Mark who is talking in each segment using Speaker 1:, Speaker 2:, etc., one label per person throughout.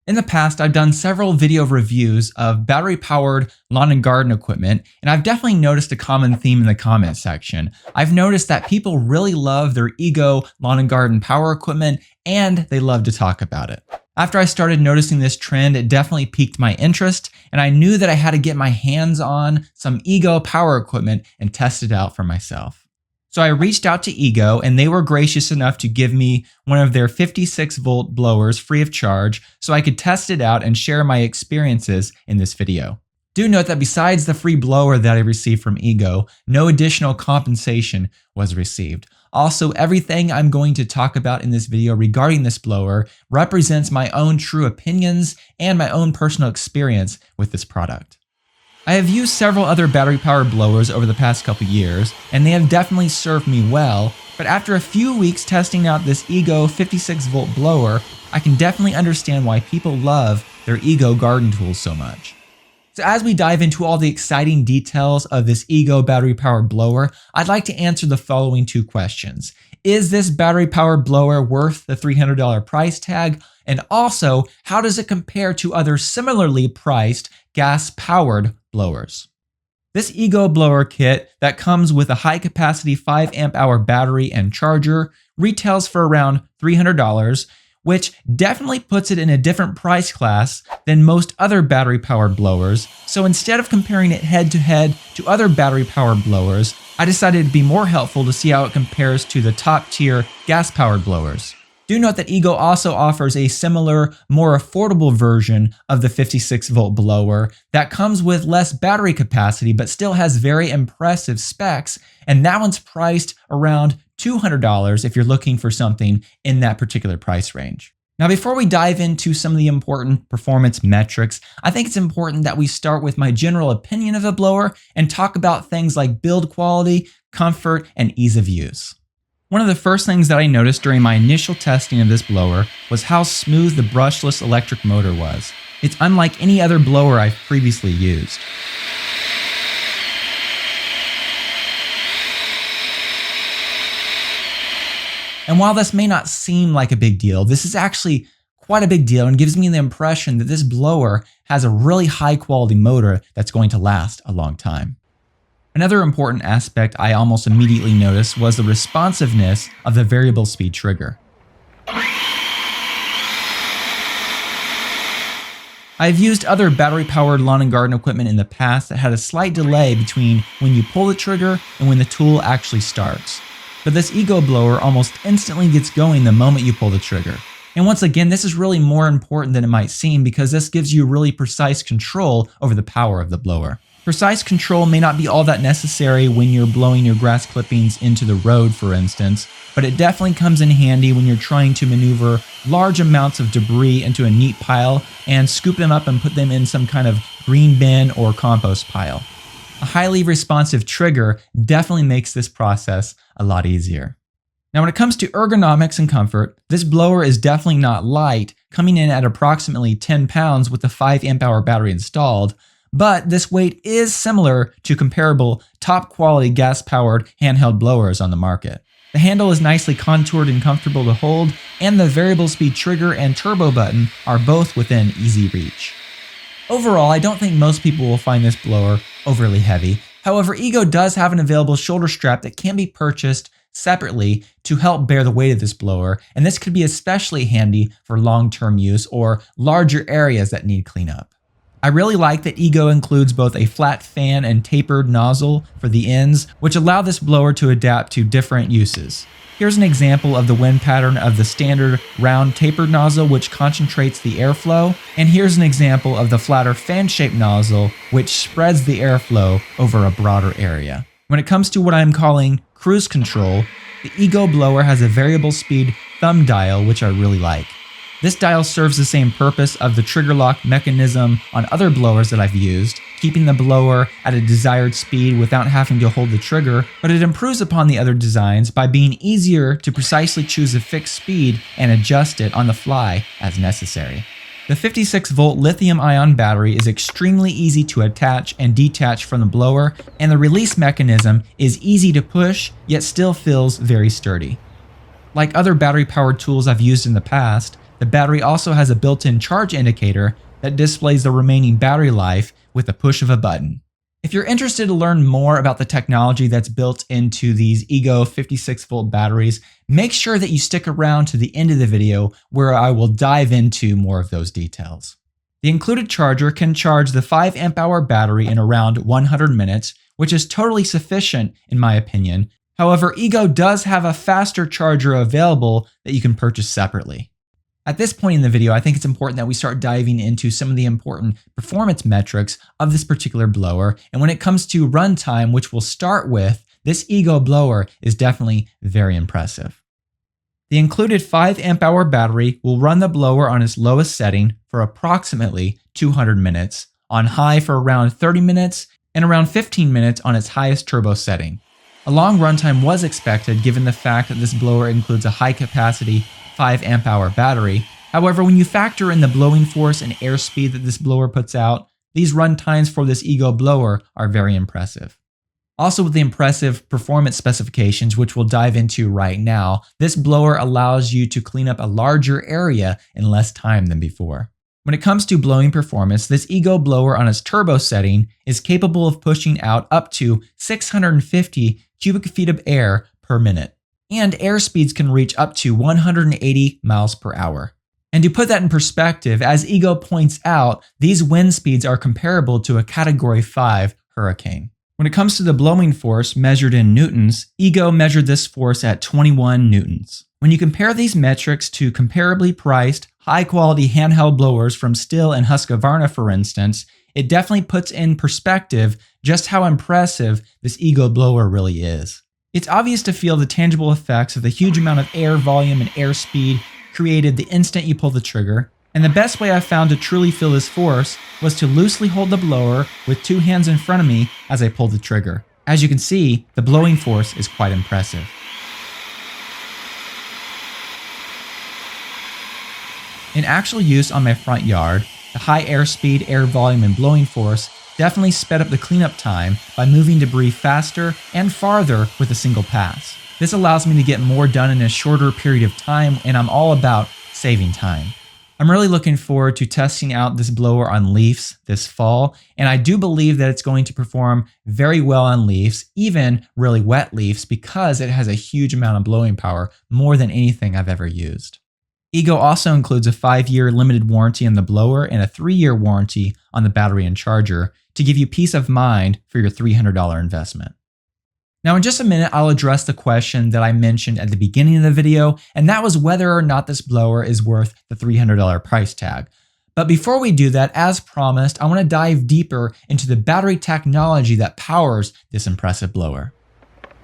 Speaker 1: In the past, I've done several video reviews of battery-powered lawn and garden equipment, and I've definitely noticed a common theme in the comment section. I've noticed that people really love their Ego lawn and garden power equipment, and they love to talk about it. After I started noticing this trend, it definitely piqued my interest, and I knew that I had to get my hands on some Ego power equipment and test it out for myself. So I reached out to Ego, and they were gracious enough to give me one of their 56-volt blowers free of charge so I could test it out and share my experiences in this video. Do note that besides the free blower that I received from Ego, no additional compensation was received. Also, everything I'm going to talk about in this video regarding this blower represents my own true opinions and my own personal experience with this product. I have used several other battery-powered blowers over the past couple years, and they have definitely served me well, but after a few weeks testing out this Ego 56-volt blower, I can definitely understand why people love their Ego garden tools so much. So as we dive into all the exciting details of this Ego battery-powered blower, I'd like to answer the following two questions. Is this battery-powered blower worth the $300 price tag? And also, how does it compare to other similarly priced gas-powered blowers? This Ego blower kit that comes with a high-capacity 5 amp hour battery and charger retails for around $300, which definitely puts it in a different price class than most other battery-powered blowers. So instead of comparing it head-to-head to other battery-powered blowers, I decided it'd be more helpful to see how it compares to the top-tier gas-powered blowers. Do note that Ego also offers a similar, more affordable version of the 56-volt blower that comes with less battery capacity but still has very impressive specs, and that one's priced around $200 if you're looking for something in that particular price range. Now, before we dive into some of the important performance metrics, I think it's important that we start with my general opinion of the blower and talk about things like build quality, comfort, and ease of use. One of the first things that I noticed during my initial testing of this blower was how smooth the brushless electric motor was. It's unlike any other blower I've previously used. And while this may not seem like a big deal, this is actually quite a big deal and gives me the impression that this blower has a really high quality motor that's going to last a long time. Another important aspect I almost immediately noticed was the responsiveness of the variable speed trigger. I've used other battery-powered lawn and garden equipment in the past that had a slight delay between when you pull the trigger and when the tool actually starts. But this Ego blower almost instantly gets going the moment you pull the trigger. And once again, this is really more important than it might seem because this gives you really precise control over the power of the blower. Precise control may not be all that necessary when you're blowing your grass clippings into the road, for instance, but it definitely comes in handy when you're trying to maneuver large amounts of debris into a neat pile and scoop them up and put them in some kind of green bin or compost pile. A highly responsive trigger definitely makes this process a lot easier. Now, when it comes to ergonomics and comfort, this blower is definitely not light, coming in at approximately 10 pounds with the 5 amp hour battery installed, but this weight is similar to comparable top quality gas powered handheld blowers on the market. The handle is nicely contoured and comfortable to hold, and the variable speed trigger and turbo button are both within easy reach. Overall, I don't think most people will find this blower overly heavy. However, Ego does have an available shoulder strap that can be purchased separately to help bear the weight of this blower, and this could be especially handy for long-term use or larger areas that need cleanup. I really like that Ego includes both a flat fan and tapered nozzle for the ends, which allow this blower to adapt to different uses. Here's an example of the wind pattern of the standard round tapered nozzle, which concentrates the airflow, and here's an example of the flatter fan-shaped nozzle, which spreads the airflow over a broader area. When it comes to what I'm calling cruise control, the Ego blower has a variable speed thumb dial, which I really like. This dial serves the same purpose of the trigger lock mechanism on other blowers that I've used, keeping the blower at a desired speed without having to hold the trigger, but it improves upon the other designs by being easier to precisely choose a fixed speed and adjust it on the fly as necessary. The 56-volt lithium-ion battery is extremely easy to attach and detach from the blower, and the release mechanism is easy to push, yet still feels very sturdy. Like other battery-powered tools I've used in the past, The battery also has a built-in charge indicator that displays the remaining battery life with the push of a button. If you're interested to learn more about the technology that's built into these Ego 56-volt batteries, make sure that you stick around to the end of the video where I will dive into more of those details. The included charger can charge the 5 amp-hour battery in around 100 minutes, which is totally sufficient in my opinion. However, Ego does have a faster charger available that you can purchase separately. At this point in the video, I think it's important that we start diving into some of the important performance metrics of this particular blower. And when it comes to runtime, which we'll start with, this Ego blower is definitely very impressive. The included 5 amp-hour battery will run the blower on its lowest setting for approximately 200 minutes, on high for around 30 minutes, and around 15 minutes on its highest turbo setting. A long runtime was expected given the fact that this blower includes a high-capacity 5 amp-hour battery. However, when you factor in the blowing force and airspeed that this blower puts out, these run times for this Ego blower are very impressive. Also, with the impressive performance specifications, which we'll dive into right now, this blower allows you to clean up a larger area in less time than before. When it comes to blowing performance, this Ego blower on its turbo setting is capable of pushing out up to 650 cubic feet of air per minute. And air speeds can reach up to 180 miles per hour. And to put that in perspective, as Ego points out, these wind speeds are comparable to a Category 5 hurricane. When it comes to the blowing force measured in newtons, Ego measured this force at 21 newtons. When you compare these metrics to comparably priced, high-quality handheld blowers from Stihl and Husqvarna, for instance, it definitely puts in perspective just how impressive this Ego blower really is. It's obvious to feel the tangible effects of the huge amount of air volume and air speed created the instant you pull the trigger, and the best way I found to truly feel this force was to loosely hold the blower with 2 hands in front of me as I pulled the trigger. As you can see, the blowing force is quite impressive. In actual use on my front yard, the high airspeed, air volume, and blowing force definitely sped up the cleanup time by moving debris faster and farther with a single pass. This allows me to get more done in a shorter period of time, and I'm all about saving time. I'm really looking forward to testing out this blower on leaves this fall, and I do believe that it's going to perform very well on leaves, even really wet leaves, because it has a huge amount of blowing power, more than anything I've ever used. Ego also includes a 5-year limited warranty on the blower and a 3-year warranty on the battery and charger to give you peace of mind for your $300 investment. Now in just a minute, I'll address the question that I mentioned at the beginning of the video, and that was whether or not this blower is worth the $300 price tag. But before we do that, as promised, I want to dive deeper into the battery technology that powers this impressive blower.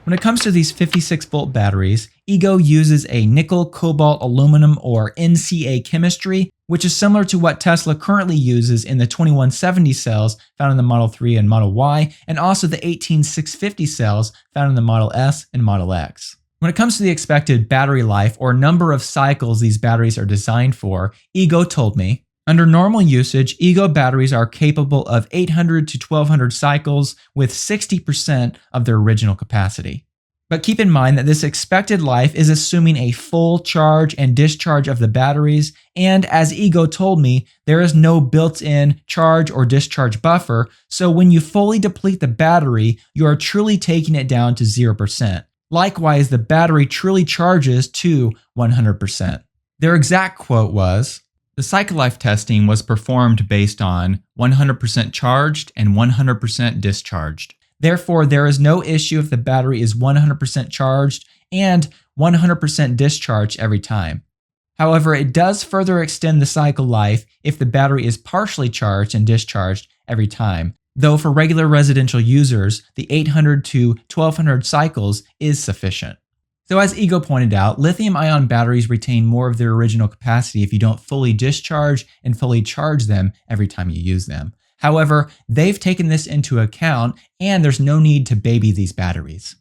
Speaker 1: When it comes to these 56-volt batteries, Ego uses a nickel, cobalt, aluminum, or NCA chemistry, which is similar to what Tesla currently uses in the 2170 cells found in the Model 3 and Model Y, and also the 18650 cells found in the Model S and Model X. When it comes to the expected battery life or number of cycles these batteries are designed for, Ego told me, under normal usage, Ego batteries are capable of 800 to 1200 cycles with 60% of their original capacity. But keep in mind that this expected life is assuming a full charge and discharge of the batteries, and as Ego told me, there is no built-in charge or discharge buffer, so when you fully deplete the battery, you are truly taking it down to 0%. Likewise, the battery truly charges to 100%. Their exact quote was, "The cycle life testing was performed based on 100% charged and 100% discharged. Therefore, there is no issue if the battery is 100% charged and 100% discharged every time. However, it does further extend the cycle life if the battery is partially charged and discharged every time, though for regular residential users, the 800 to 1200 cycles is sufficient." So as Ego pointed out, lithium-ion batteries retain more of their original capacity if you don't fully discharge and fully charge them every time you use them. However, they've taken this into account, and there's no need to baby these batteries.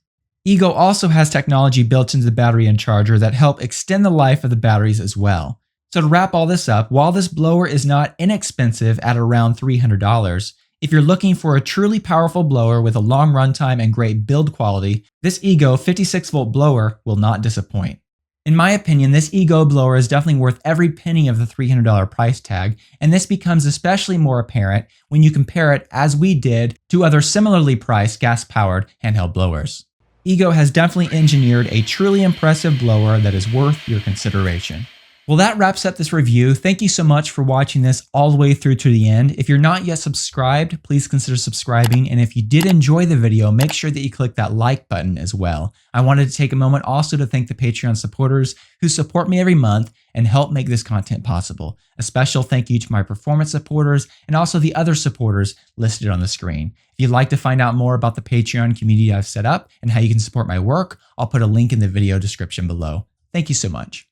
Speaker 1: Ego also has technology built into the battery and charger that help extend the life of the batteries as well. So to wrap all this up, while this blower is not inexpensive at around $300, if you're looking for a truly powerful blower with a long runtime and great build quality, this Ego 56-volt blower will not disappoint. In my opinion, this Ego blower is definitely worth every penny of the $300 price tag, and this becomes especially more apparent when you compare it, as we did, to other similarly priced gas-powered handheld blowers. Ego has definitely engineered a truly impressive blower that is worth your consideration. Well, that wraps up this review. Thank you so much for watching this all the way through to the end. If you're not yet subscribed, please consider subscribing. And if you did enjoy the video, make sure that you click that like button as well. I wanted to take a moment also to thank the Patreon supporters who support me every month and help make this content possible. A special thank you to my performance supporters and also the other supporters listed on the screen. If you'd like to find out more about the Patreon community I've set up and how you can support my work, I'll put a link in the video description below. Thank you so much.